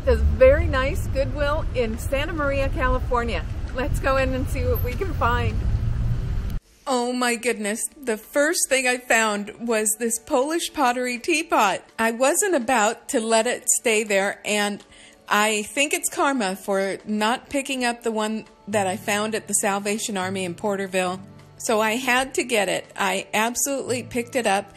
at this very nice Goodwill in Santa Maria, California. Let's go in and see what we can find. Oh my goodness, the first thing I found was this Polish pottery teapot. I wasn't about to let it stay there, and I think it's karma for not picking up the one that I found at the Salvation Army in Porterville. So I had to get it. I absolutely picked it up,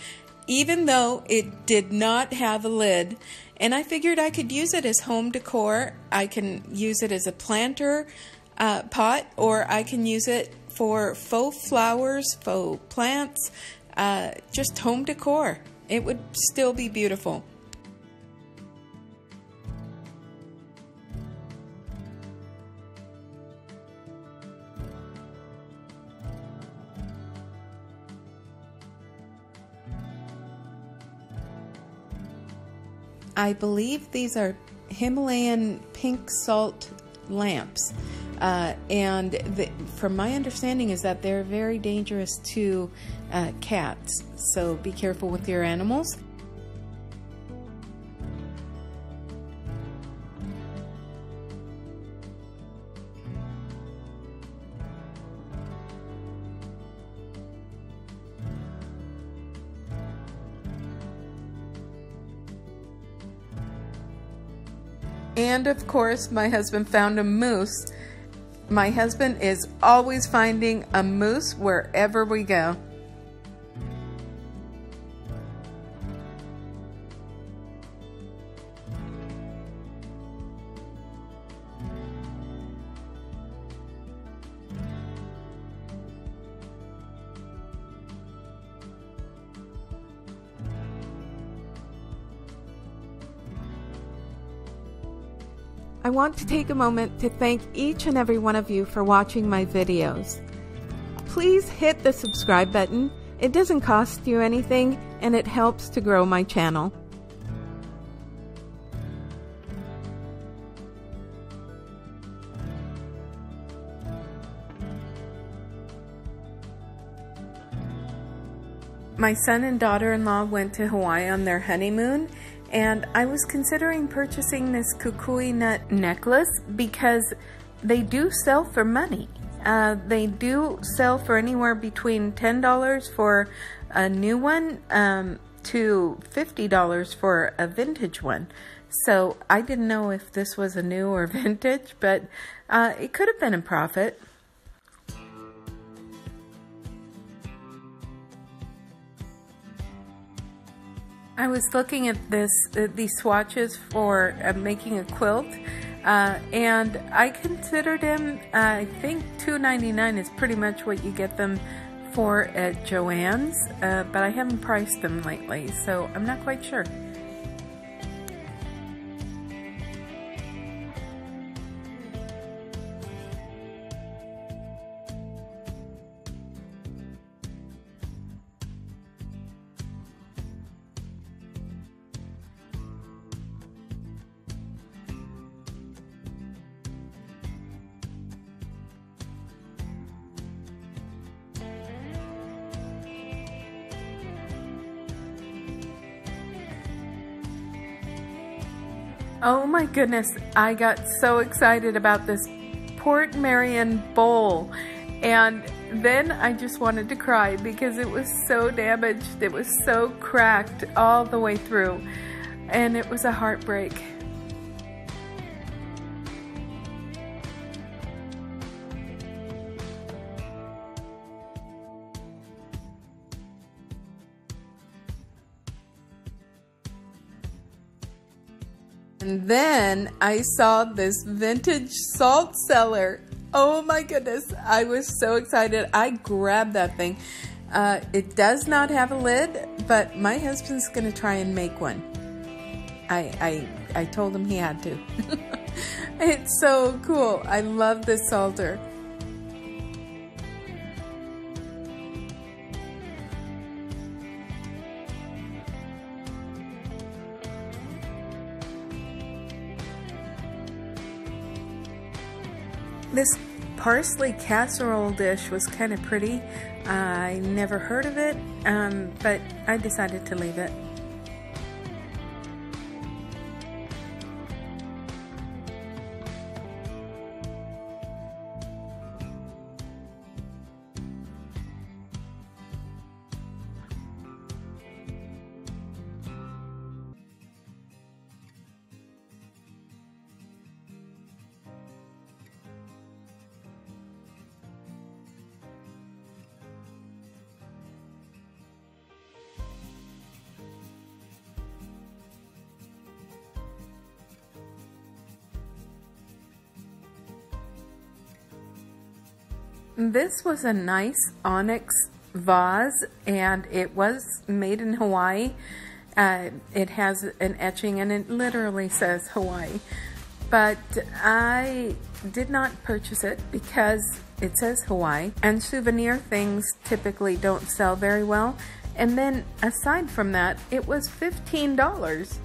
even though it did not have a lid. And I figured I could use it as home decor. I can use it as a planter pot, or I can use it for faux flowers, faux plants, just home decor. It would still be beautiful. I believe these are Himalayan pink salt lamps. From my understanding is that they're very dangerous to cats, so be careful with your animals. And of course, my husband found a moose. My husband is always finding a moose wherever we go. I want to take a moment to thank each and every one of you for watching my videos. Please hit the subscribe button. It doesn't cost you anything, and it helps to grow my channel. My son and daughter-in-law went to Hawaii on their honeymoon, and I was considering purchasing this kukui nut necklace because they do sell for money. They do sell for anywhere between $10 for a new one to $50 for a vintage one. So I didn't know if this was a new or vintage, but it could have been a profit. I was looking at these swatches for making a quilt, and I considered them, I think $2.99 is pretty much what you get them for at Joann's, but I haven't priced them lately, so I'm not quite sure. Oh my goodness, I got so excited about this Port Marion bowl, and then I just wanted to cry because it was so damaged. It was so cracked all the way through, and it was a heartbreak. And then I saw this vintage salt cellar. Oh my goodness, I was so excited. I grabbed that thing. It does not have a lid, but my husband's gonna try and make one. I told him he had to. It's so cool. I love this salter. This parsley casserole dish was kind of pretty. I never heard of it, but I decided to leave it. This was a nice onyx vase, and it was made in Hawaii. It has an etching and it literally says Hawaii, but I did not purchase it because it says Hawaii, and souvenir things typically don't sell very well. And then aside from that, it was $15.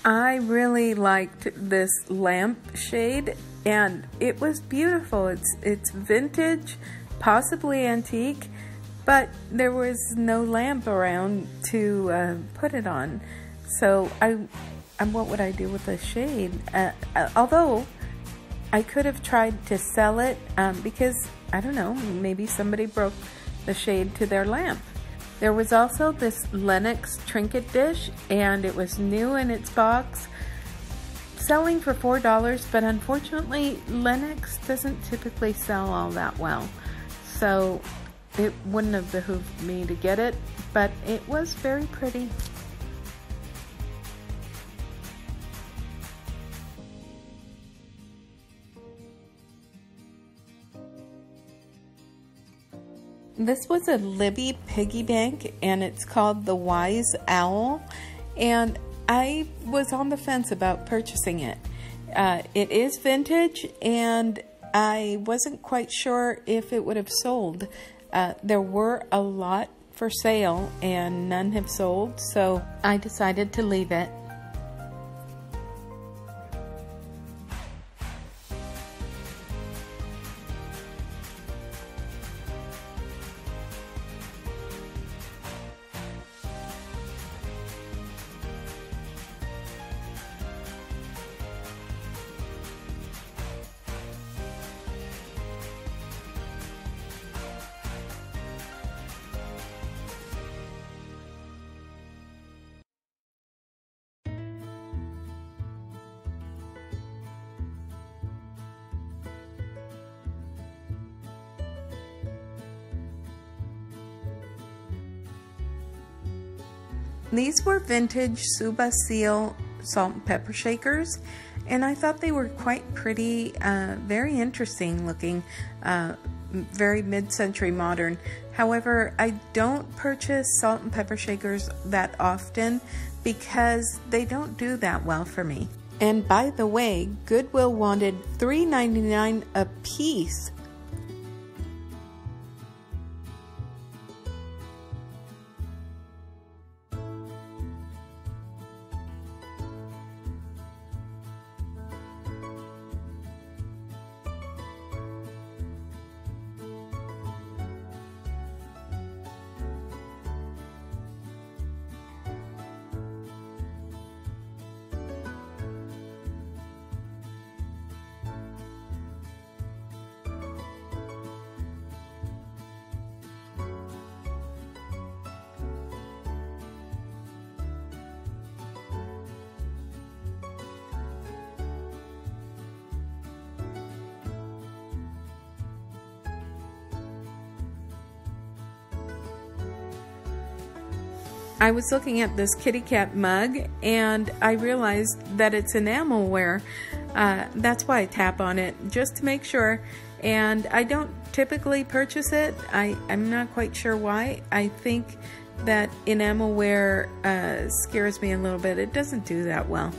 I really liked this lamp shade, and it was beautiful. It's vintage, possibly antique, but there was no lamp around to put it on. So what would I do with the shade? Although I could have tried to sell it because, I don't know, maybe somebody broke the shade to their lamp. There was also this Lennox trinket dish, and it was new in its box, selling for $4, but unfortunately Lennox doesn't typically sell all that well, so it wouldn't have behooved me to get it, but it was very pretty. This was a Libby piggy bank, and it's called the Wise Owl, and I was on the fence about purchasing it. It is vintage, and I wasn't quite sure if it would have sold. There were a lot for sale, and none have sold, so I decided to leave it. These were vintage Suba Seal salt and pepper shakers, and I thought they were quite pretty, very interesting looking, very mid-century modern. However, I don't purchase salt and pepper shakers that often because they don't do that well for me. And by the way, Goodwill wanted $3.99 a piece. I was looking at this kitty cat mug, and I realized that it's enamelware. That's why I tap on it, just to make sure. And I don't typically purchase it. I'm not quite sure why. I think that enamelware scares me a little bit. It doesn't do that well.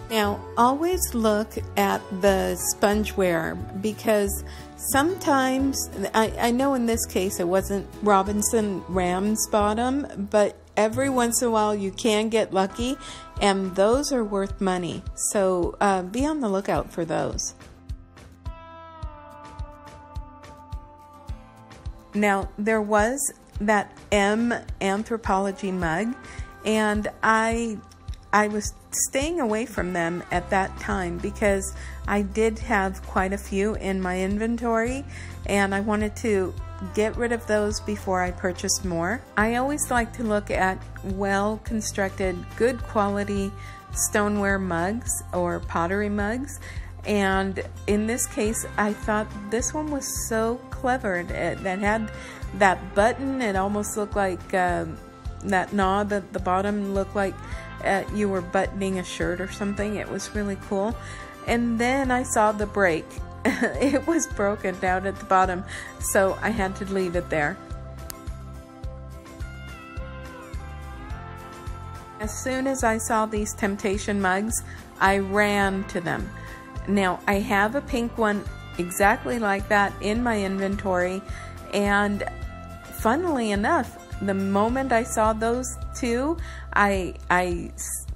Now, always look at the spongeware, because sometimes, I know in this case it wasn't Robinson Ramsbottom, but every once in a while you can get lucky, and those are worth money. So be on the lookout for those. Now, there was that M Anthropology mug, and I was staying away from them at that time because I did have quite a few in my inventory, and I wanted to get rid of those before I purchased more. I always like to look at well-constructed, good quality stoneware mugs or pottery mugs, and in this case I thought this one was so clever. That had that button. It almost looked like that knob at the bottom looked like you were buttoning a shirt or something. It was really cool. And then I saw the brake. It was broken down at the bottom, so I had to leave it there. As soon as I saw these Temptation mugs, I ran to them. Now, I have a pink one exactly like that in my inventory, and funnily enough, the moment I saw those two, I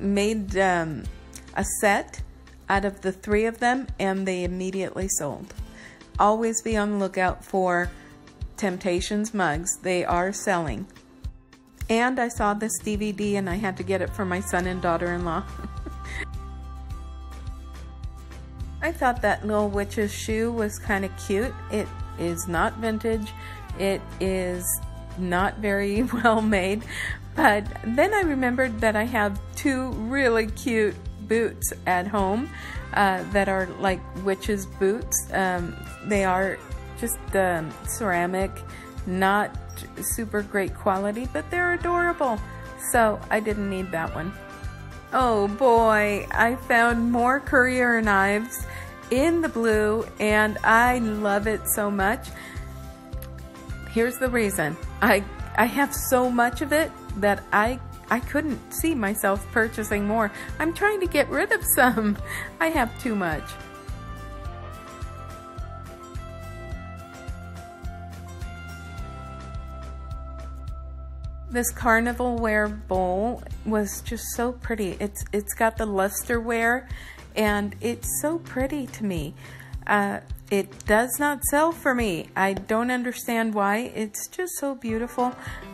made a set out of the 3 of them, and they immediately sold. Always be on the lookout for Temptations mugs. They are selling. And I saw this DVD and I had to get it for my son and daughter-in-law. I thought that little witch's shoe was kind of cute. It is not vintage. It is not very well made. But then I remembered that I have 2 really cute boots at home that are like witches boots. They are just ceramic, not super great quality, but they're adorable. So I didn't need that one. Oh boy, I found more courier knives in the blue and I love it so much. Here's the reason. I have so much of it that I couldn't see myself purchasing more. I'm trying to get rid of some. I have too much. This carnival wear bowl was just so pretty. It's got the luster wear and it's so pretty to me. It does not sell for me. I don't understand why. It's just so beautiful,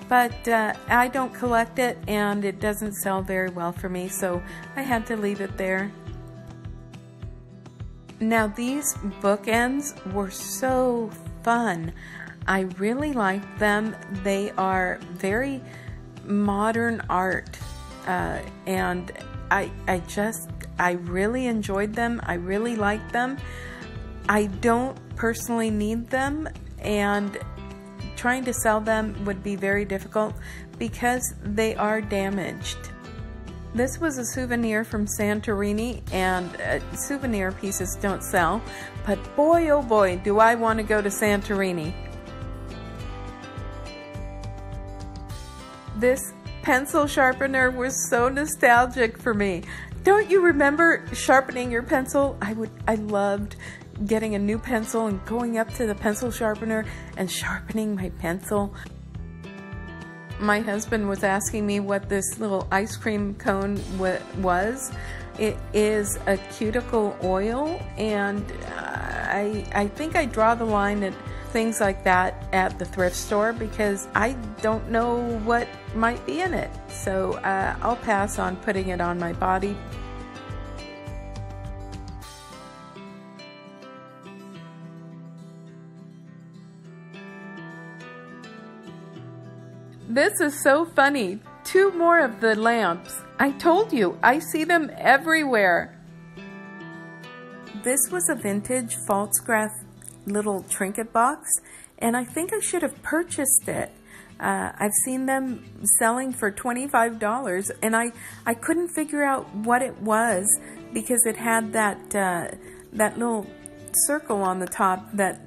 but I don't collect it and it doesn't sell very well for me, so I had to leave it there. Now these bookends were so fun. I really like them. They are very modern art, and I really enjoyed them. I really liked them. I don't personally need them, and trying to sell them would be very difficult because they are damaged. This was a souvenir from Santorini, and souvenir pieces don't sell, but boy oh boy do I want to go to Santorini. This pencil sharpener was so nostalgic for me. Don't you remember sharpening your pencil? I loved getting a new pencil and going up to the pencil sharpener and sharpening my pencil. My husband was asking me what this little ice cream cone was. It is a cuticle oil, and I think I draw the line at things like that at the thrift store because I don't know what might be in it. So I'll pass on putting it on my body. This is so funny. 2 more of the lamps. I told you, I see them everywhere. This was a vintage Falstaff little trinket box, and I think I should have purchased it. I've seen them selling for $25, and I couldn't figure out what it was because it had that that little circle on the top that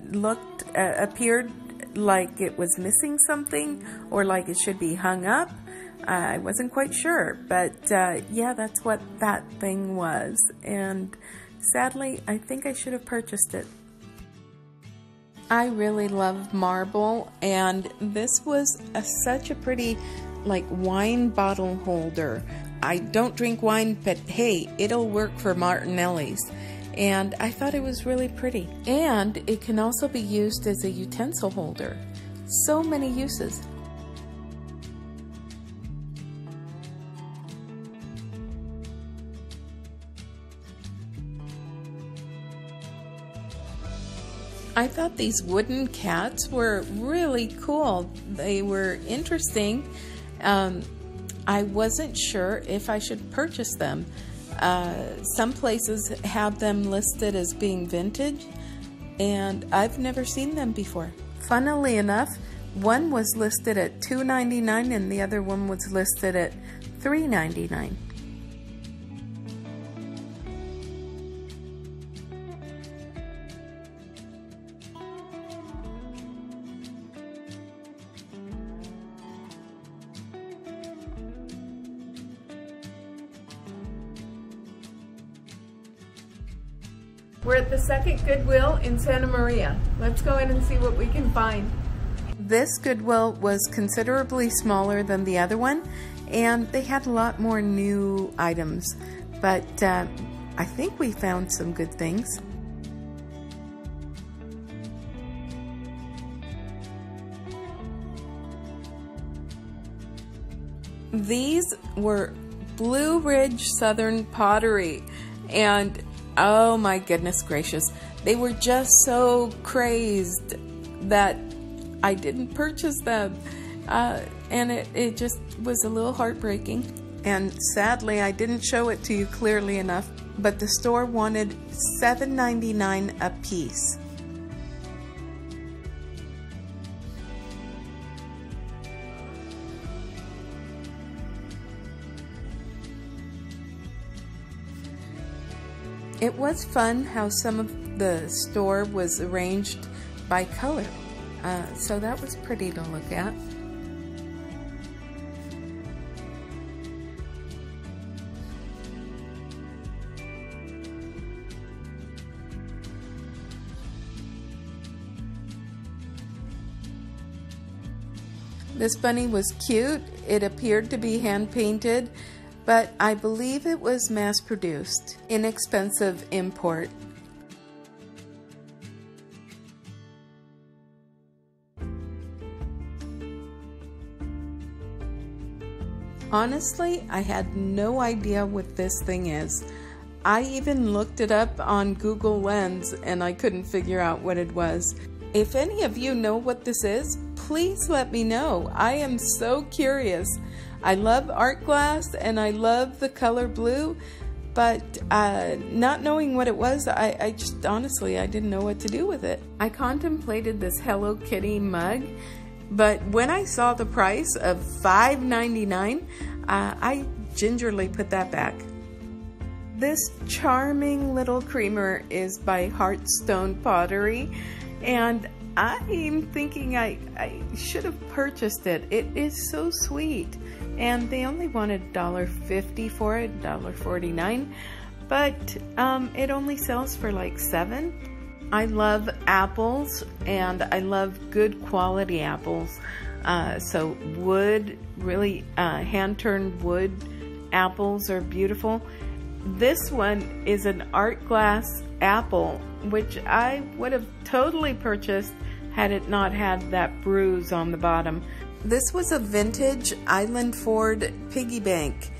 appeared like it was missing something or like it should be hung up. I wasn't quite sure, but yeah, that's what that thing was, and sadly I think I should have purchased it. I really love marble, and this was such a pretty like wine bottle holder. I don't drink wine, but hey, it'll work for Martinelli's. And I thought it was really pretty. And it can also be used as a utensil holder. So many uses. I thought these wooden cats were really cool. They were interesting. I wasn't sure if I should purchase them. Some places have them listed as being vintage, and I've never seen them before. Funnily enough, One was listed at $2.99 and the other one was listed at $3.99. We're at the second Goodwill in Santa Maria. Let's go in and see what we can find. This Goodwill was considerably smaller than the other one, and they had a lot more new items, but I think we found some good things. These were Blue Ridge Southern pottery, and oh my goodness gracious, they were just so crazed that I didn't purchase them, and it just was a little heartbreaking. And sadly, I didn't show it to you clearly enough, but the store wanted $7.99 a piece. It was fun how some of the store was arranged by color, so that was pretty to look at. This bunny was cute. It appeared to be hand painted, but I believe it was mass-produced, inexpensive import. Honestly, I had no idea what this thing is. I even looked it up on Google Lens and I couldn't figure out what it was. If any of you know what this is, please let me know. I am so curious. I love art glass and I love the color blue, but not knowing what it was, I just honestly, I didn't know what to do with it. I contemplated this Hello Kitty mug, but when I saw the price of $5.99, I gingerly put that back. This charming little creamer is by Heartstone Pottery, and I'm thinking I should have purchased it. It is so sweet, and they only wanted $1.50 for it, $1.49, but it only sells for like $7. I love apples, and I love good quality apples. So wood, really hand-turned wood apples are beautiful. This one is an art glass apple, which I would have totally purchased had it not had that bruise on the bottom. This was a vintage Island Ford piggy bank.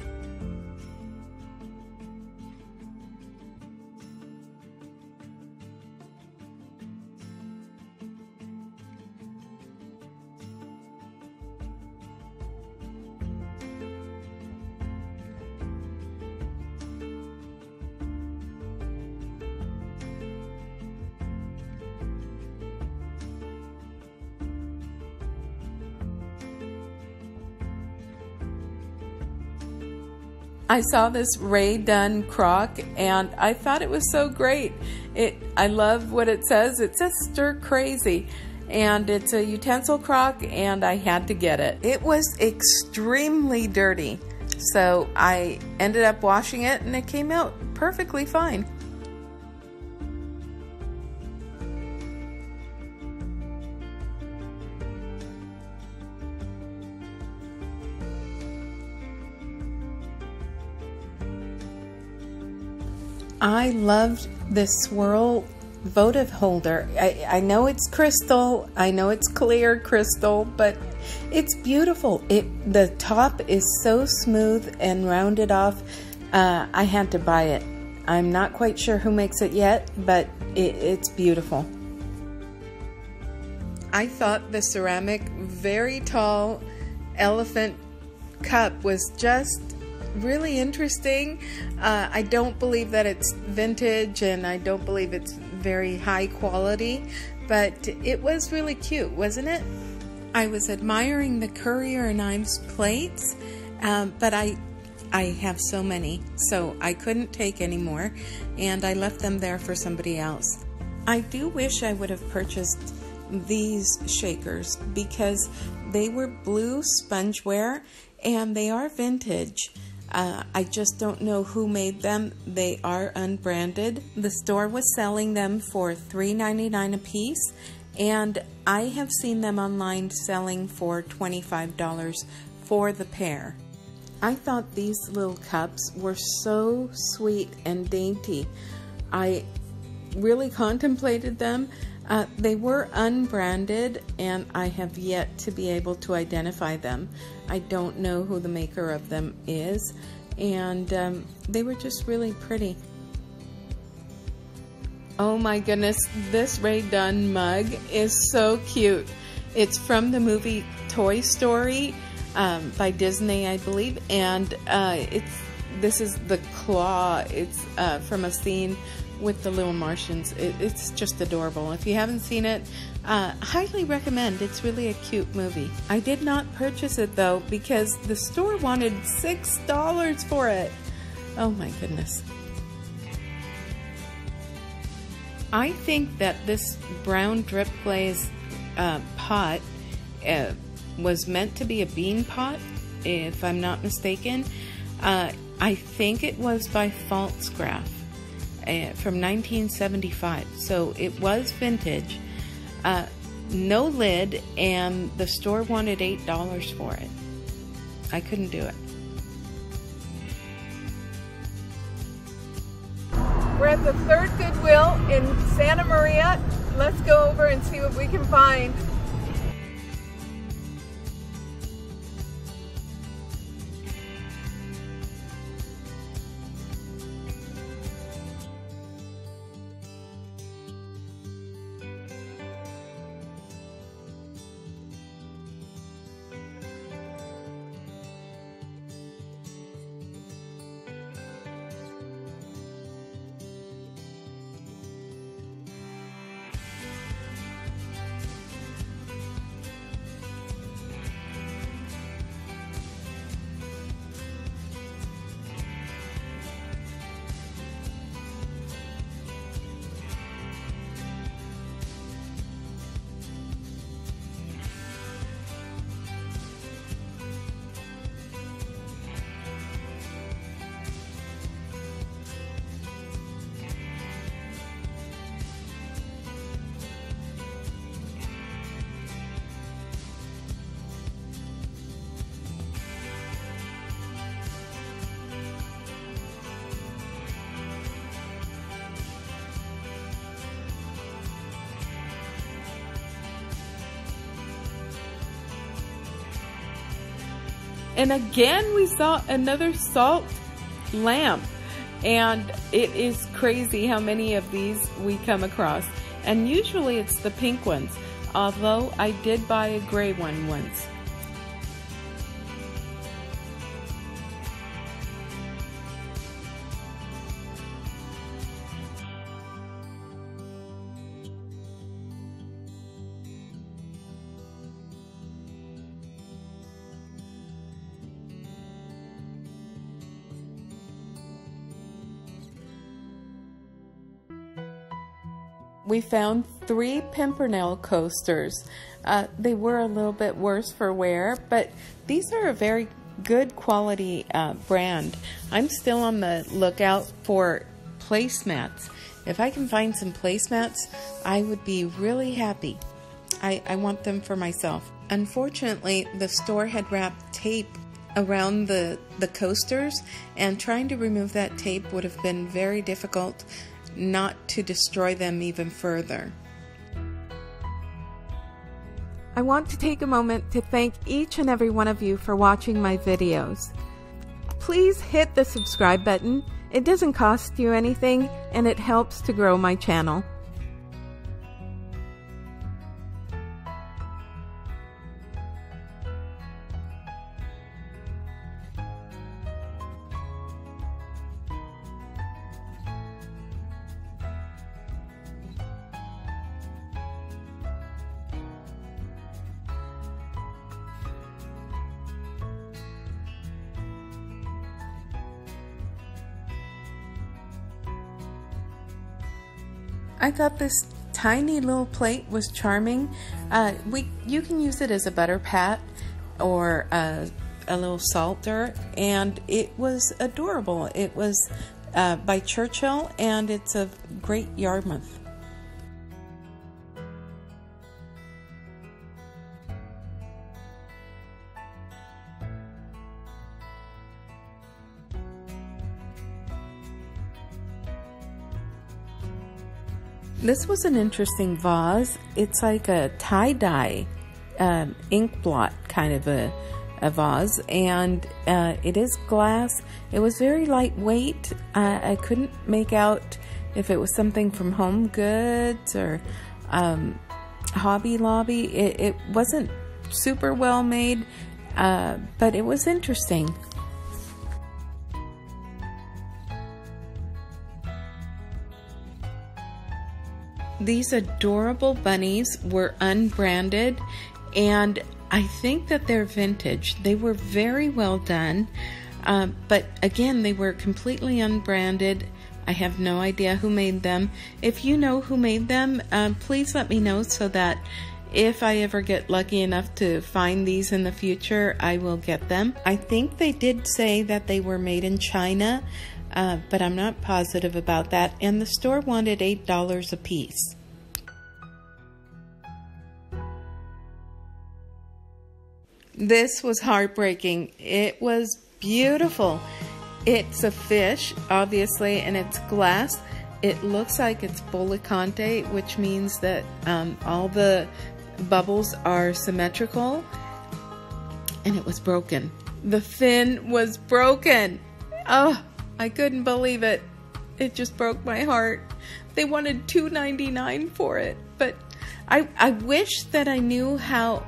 I saw this Ray Dunn crock and I thought it was so great. I love what it says. It says stir crazy, and it's a utensil crock, and I had to get it. It was extremely dirty, so I ended up washing it and it came out perfectly fine. I loved this swirl votive holder. I know it's crystal, I know it's clear crystal, but it's beautiful. The top is so smooth and rounded off. I had to buy it. I'm not quite sure who makes it yet, but it's beautiful. I thought the ceramic, very tall elephant cup was just really interesting. I don't believe that it's vintage, and I don't believe it's very high quality, but it was really cute, wasn't it? I was admiring the Currier and Ives plates, but I have so many, so I couldn't take any more, and I left them there for somebody else. I do wish I would have purchased these shakers because they were blue spongeware and they are vintage. I just don't know who made them. They are unbranded. The store was selling them for $3.99 a piece, and I have seen them online selling for $25 for the pair. I thought these little cups were so sweet and dainty. I really contemplated them. They were unbranded, and I have yet to be able to identify them. I don't know who the maker of them is, and they were just really pretty. Oh my goodness, this Ray Dunn mug is so cute. It's from the movie Toy Story by Disney, I believe, and this is the claw. It's from a scene with the little Martians. It's just adorable. If you haven't seen it, highly recommend. It's really a cute movie. I did not purchase it though because the store wanted $6 for it. Oh my goodness. I think that this brown drip glaze pot was meant to be a bean pot, if I'm not mistaken. I think it was by Faltzgraff from 1975, so it was vintage. No lid, and the store wanted $8 for it. I couldn't do it. We're at the third Goodwill in Santa Maria. Let's go over and see what we can find. And again, we saw another salt lamp, and it is crazy how many of these we come across. And usually it's the pink ones, although I did buy a gray one once. We found 3 Pimpernel coasters. They were a little bit worse for wear, but these are a very good quality brand. I'm still on the lookout for placemats. If I can find some placemats, I would be really happy. I want them for myself. Unfortunately, the store had wrapped tape around the coasters, and trying to remove that tape would have been very difficult, not to destroy them even further. I want to take a moment to thank each and every one of you for watching my videos. Please hit the subscribe button. It doesn't cost you anything, and it helps to grow my channel. I thought this tiny little plate was charming. You can use it as a butter pat or a little salter, and it was adorable. It was by Churchill, and it's a great Yarmouth. This was an interesting vase. It's like a tie-dye ink blot kind of a vase, and it is glass. It was very lightweight. I couldn't make out if it was something from Home Goods or Hobby Lobby. It wasn't super well made, but it was interesting. These adorable bunnies were unbranded, and I think that they're vintage. They were very well done, but again, they were completely unbranded. I have no idea who made them. If you know who made them, please let me know so that if I ever get lucky enough to find these in the future, I will get them. I think they did say that they were made in China, but I'm not positive about that, and the store wanted $8 a piece. This was heartbreaking. It was beautiful. It's a fish, obviously, and it's glass. It looks like it's Bolicante, which means that all the bubbles are symmetrical, and it was broken. The fin was broken. Oh, I couldn't believe it. It just broke my heart. They wanted $2.99 for it, but I wish that I knew how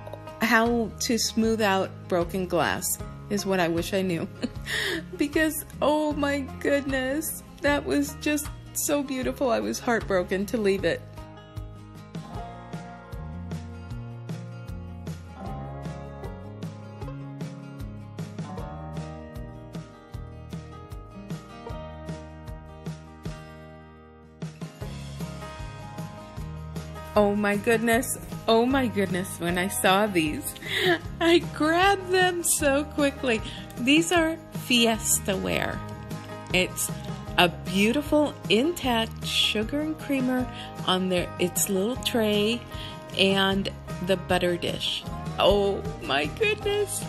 to smooth out broken glass, is what I wish I knew. Because, oh my goodness, that was just so beautiful. I was heartbroken to leave it. Oh my goodness, when I saw these, I grabbed them so quickly. These are Fiesta ware. It's a beautiful intact sugar and creamer on its little tray and the butter dish. Oh my goodness.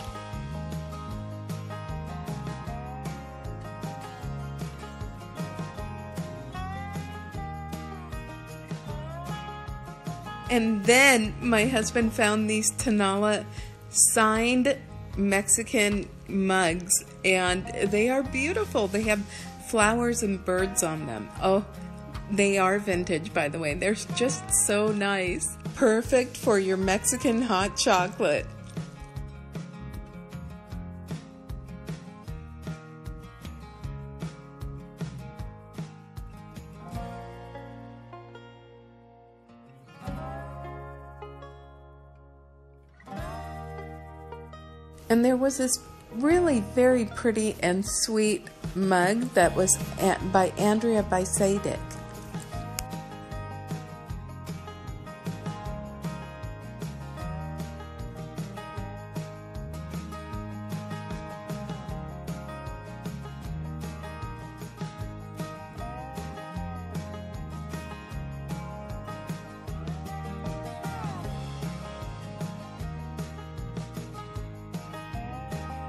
And then my husband found these Tenala signed Mexican mugs, and they are beautiful. They have flowers and birds on them. Oh, they are vintage, by the way. They're just so nice. Perfect for your Mexican hot chocolate. And there was this really very pretty and sweet mug that was by Andrea Bysadic.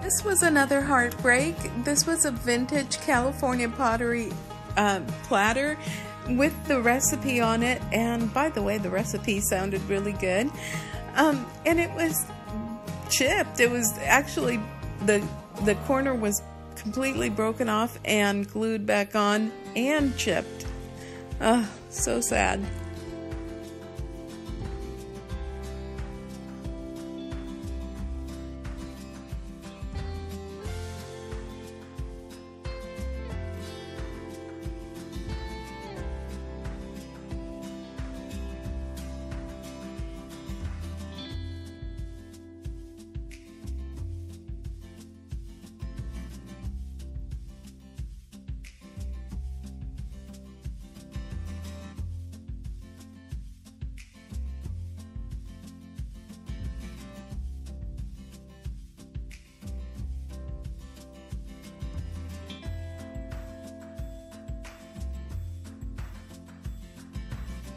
This was another heartbreak. This was a vintage California pottery platter with the recipe on it, and by the way, the recipe sounded really good. And it was chipped. It was actually, the corner was completely broken off and glued back on and chipped. So sad.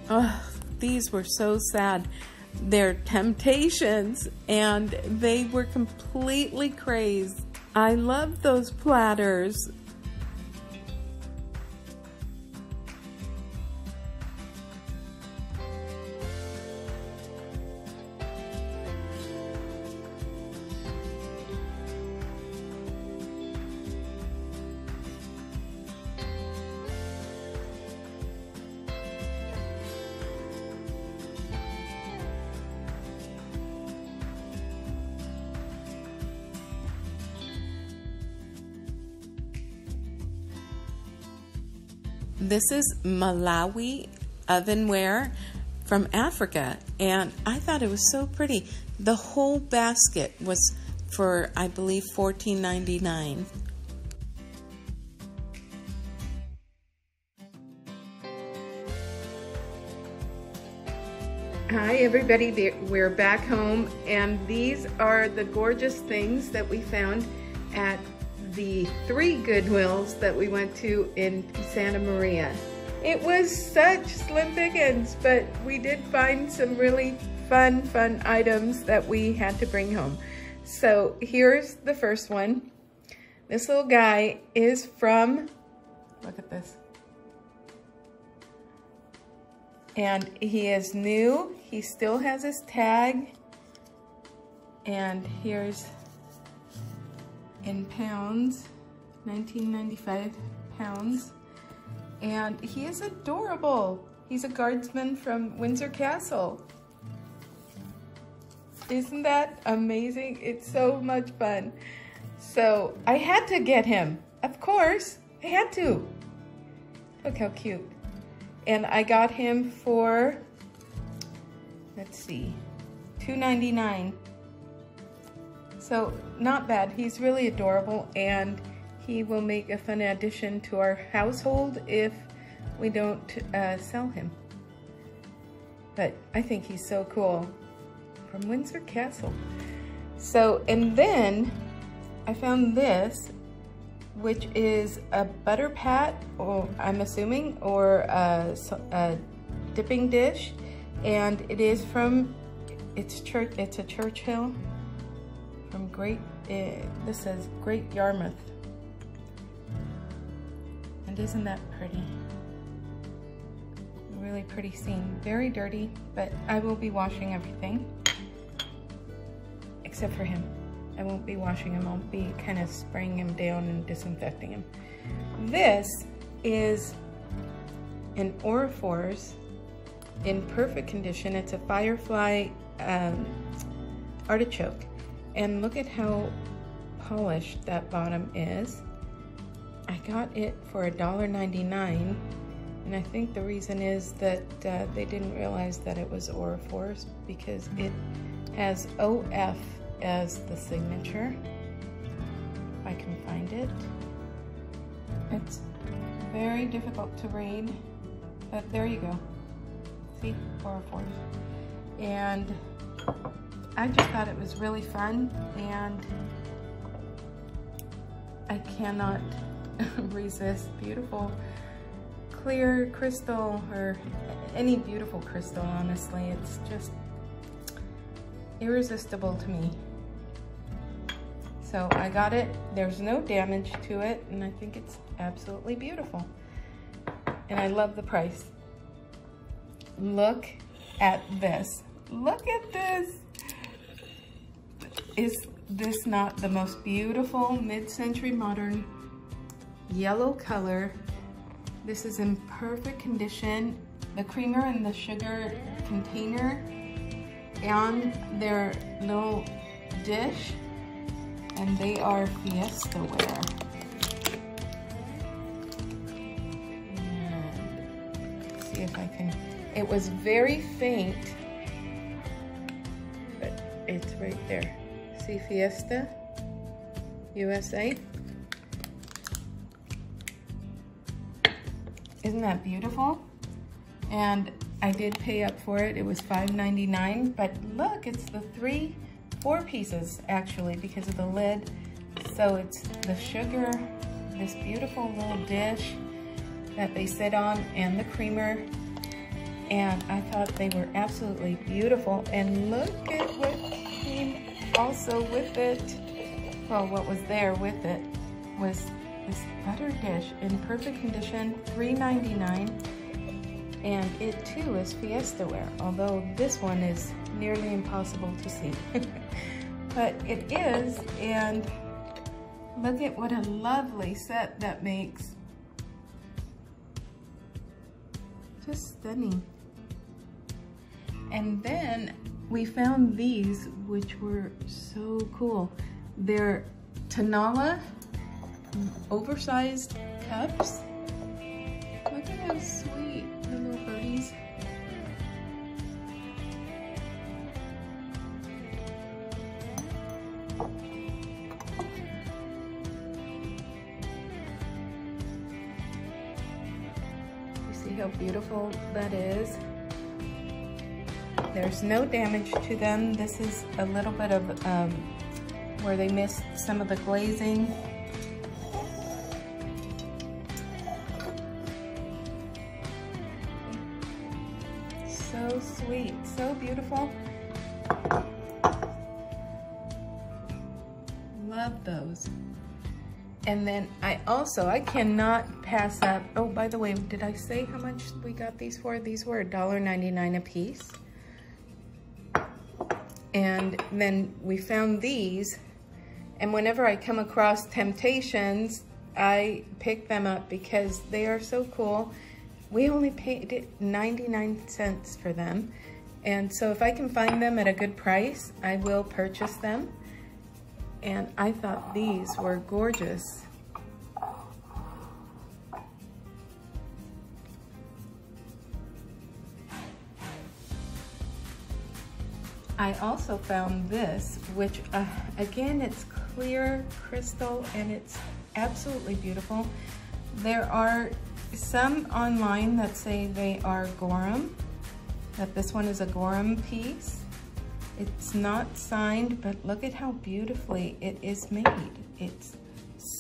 Oh, these were so sad. They're temptations, and they were completely crazed. I love those platters. This is Malawi ovenware from Africa, and I thought it was so pretty. The whole basket was for, I believe, $14.99. Hi everybody, we're back home, and these are the gorgeous things that we found at the 3 Goodwills that we went to in Santa Maria. It was such slim pickings, but we did find some really fun items that we had to bring home. So here's the first one. This little guy is from, look at this. And he is new, he still has his tag, and here's in pounds, 1995 pounds, and he is adorable. He's a guardsman from Windsor Castle. Isn't that amazing? It's so much fun. So I had to get him, of course, I had to. Look how cute. And I got him for, let's see, $2.99. So not bad. He's really adorable, and he will make a fun addition to our household if we don't sell him. But I think he's so cool. From Windsor Castle. So, and then I found this, which is a butter pat, or I'm assuming, or a dipping dish, and it is from, it's a Churchill from this says Great Yarmouth, and isn't that pretty? Really pretty scene. Very dirty, but I will be washing everything except for him. I won't be washing him. I'll be kind of spraying him down and disinfecting him. This is an Orifors in perfect condition. It's a Firefly artichoke. And look at how polished that bottom is. I got it for $1.99, and I think the reason is that they didn't realize that it was Orifors because it has OF as the signature, if I can find it. It's very difficult to read, but there you go. See, Orifors. And I just thought it was really fun, and I cannot resist beautiful clear crystal, or any beautiful crystal, honestly. It's just irresistible to me. So I got it. There's no damage to it, and I think it's absolutely beautiful. And I love the price. Look at this. Look at this. Is this not the most beautiful mid-century modern yellow color? This is in perfect condition. The creamer and the sugar container on their little dish, and they are Fiesta ware. Let's see if I can, it was very faint, but it's right there. See, Fiesta, USA. Isn't that beautiful? And I did pay up for it. It was $5.99, but look, it's the 4 pieces actually because of the lid. So it's the sugar, this beautiful little dish that they sit on, and the creamer, and I thought they were absolutely beautiful. And look at what came also with it. Well, what was there with it was this butter dish in perfect condition, $3.99. And it too is Fiesta ware, although this one is nearly impossible to see. But it is, and look at what a lovely set that makes. Just stunning. And then we found these, which were so cool. They're Tanala oversized cups. Look at how sweet the little birdies. You see how beautiful that is? There's no damage to them. This is a little bit of where they missed some of the glazing. So sweet, so beautiful. Love those. And then I cannot pass up, oh, by the way, did I say how much we got these for? These were $1.99 a piece. And then we found these, and whenever I come across Temptations, I pick them up because they are so cool. We only paid 99 cents for them. And so if I can find them at a good price, I will purchase them. And I thought these were gorgeous. I also found this, which again, it's clear crystal and it's absolutely beautiful. There are some online that say they are Gorham, that this one is a Gorham piece. It's not signed, but look at how beautifully it is made. It's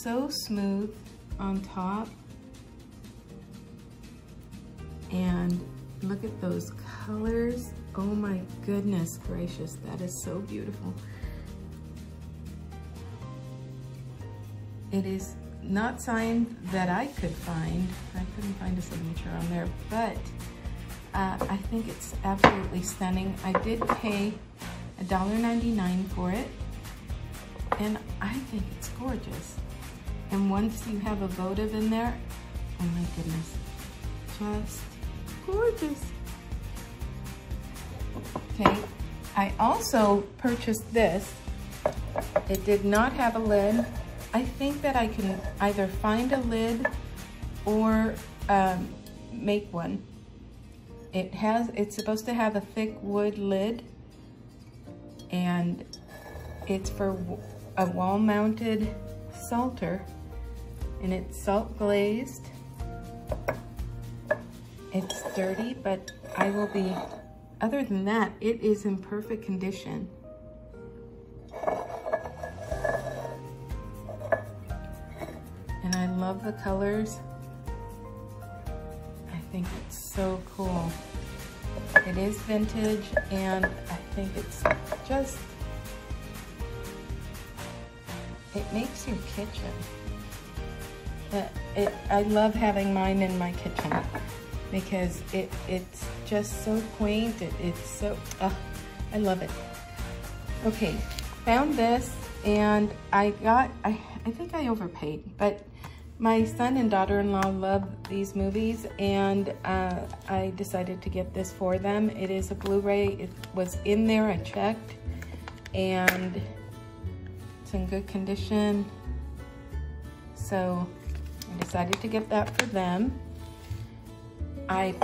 so smooth on top. And look at those colors. Oh my goodness gracious, that is so beautiful. It is not signed that I could find. I couldn't find a signature on there, but I think it's absolutely stunning. I did pay $1.99 for it, and I think it's gorgeous. And once you have a votive in there, oh my goodness, just gorgeous. Okay, I also purchased this. It did not have a lid. I think that I can either find a lid or make one. It's supposed to have a thick wood lid, and it's for a wall-mounted salter, and it's salt glazed. It's dirty, but other than that, it is in perfect condition. And I love the colors. I think it's so cool. It is vintage, and I think it's just, it makes your kitchen. I love having mine in my kitchen because it's just so quaint. It's so, I love it. Okay, found this, and I think I overpaid, but my son and daughter-in-law love these movies, and I decided to get this for them. It is a Blu-ray. It was in there, I checked, and it's in good condition. So I decided to get that for them. I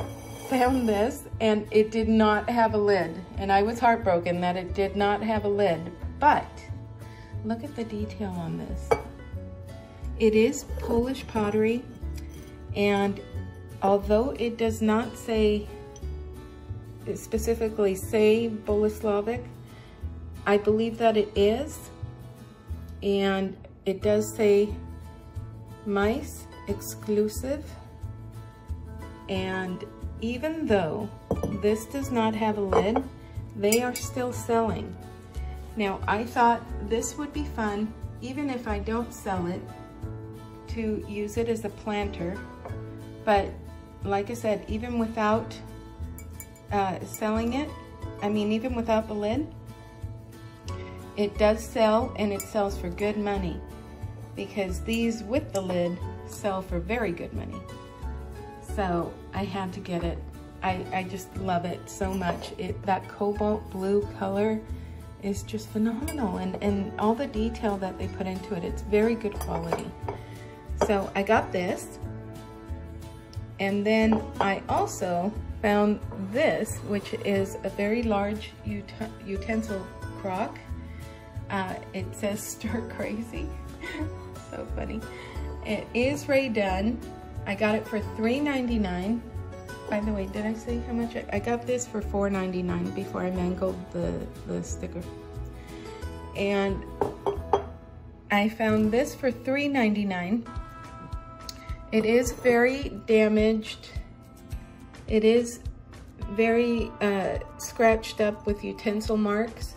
found this, and it did not have a lid, and I was heartbroken that it did not have a lid, but look at the detail on this. It is Polish pottery, and although it does not specifically say Boleslavic, I believe that it is, and it does say mice exclusive. And even though this does not have a lid. They are still selling. Now, I thought this would be fun, even if I don't sell it, to use it as a planter. But like I said, even without selling it, I mean, even without the lid, it does sell, and it sells for good money, because these with the lid sell for very good money. So I had to get it. I just love it so much. That cobalt blue color is just phenomenal, and all the detail that they put into it, it's very good quality. So I got this, and then I also found this, which is a very large utensil crock. It says stir crazy. So funny. It is redone. I got it for $3.99. By the way, did I say how much? I got this for $4.99 before I mangled the sticker. And I found this for $3.99. It is very damaged. It is very scratched up with utensil marks,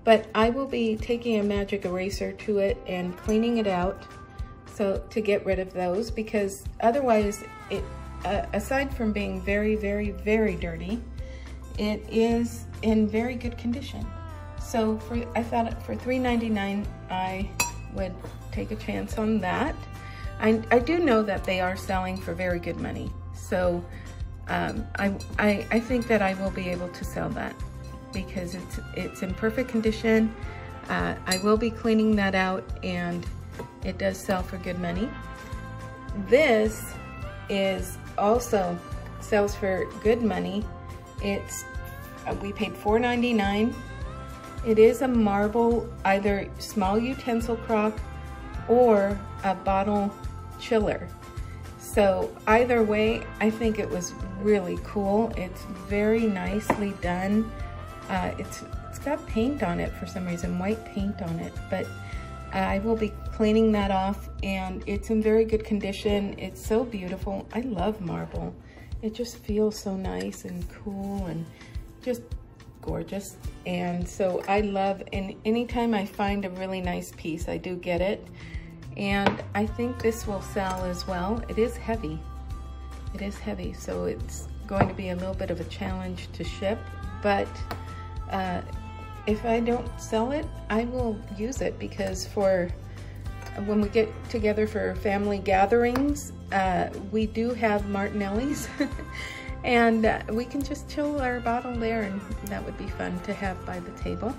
but I will be taking a magic eraser to it and cleaning it out so to get rid of those, because otherwise it aside from being very, very, very dirty, it is in very good condition. So I thought for $3.99 I would take a chance on that. I do know that they are selling for very good money, so I think that I will be able to sell that because it's in perfect condition. I will be cleaning that out, and it does sell for good money. This is also sells for good money. We paid $4.99. It is a marble, either small utensil crock or a bottle chiller. So either way, I think it was really cool. It's very nicely done. It's got paint on it for some reason, white paint on it, but I will be cleaning that off, and it's in very good condition. It's so beautiful. I love marble. It just feels so nice and cool and just gorgeous. And so I love, and anytime I find a really nice piece, I do get it. And I think this will sell as well. It is heavy. It is heavy, so it's going to be a little bit of a challenge to ship, but if I don't sell it, I will use it, because for when we get together for family gatherings, we do have Martinelli's and we can just chill our bottle there, and that would be fun to have by the table.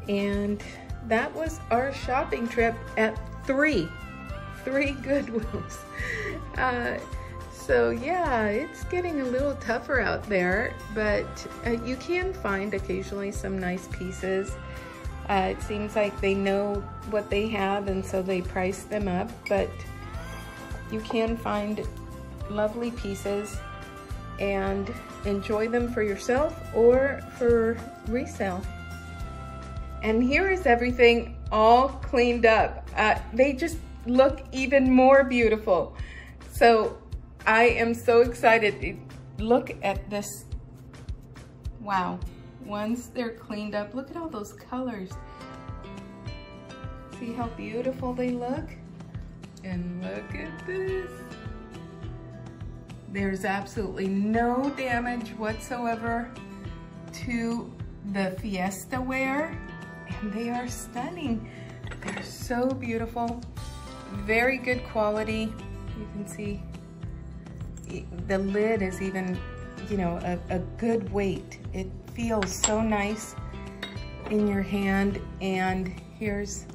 And that was our shopping trip at three Goodwills. So yeah, it's getting a little tougher out there, but you can find occasionally some nice pieces. It seems like they know what they have, and so they price them up, but you can find lovely pieces and enjoy them for yourself or for resale. And here is everything all cleaned up. They just look even more beautiful. So I am so excited. Look at this. Wow. Once they're cleaned up, look at all those colors. See how beautiful they look? And look at this. There's absolutely no damage whatsoever to the Fiesta wear, and they are stunning. They're so beautiful. Very good quality. You can see the lid is even, you know, a good weight. It feels so nice in your hand. And here's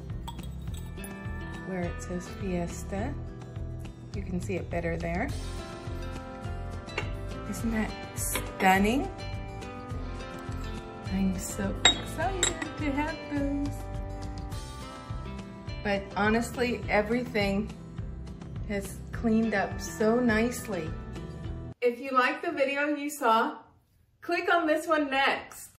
where it says Fiesta. You can see it better there. Isn't that stunning? I'm so excited to have those. But honestly, everything has cleaned up so nicely. If you liked the video you saw, click on this one next.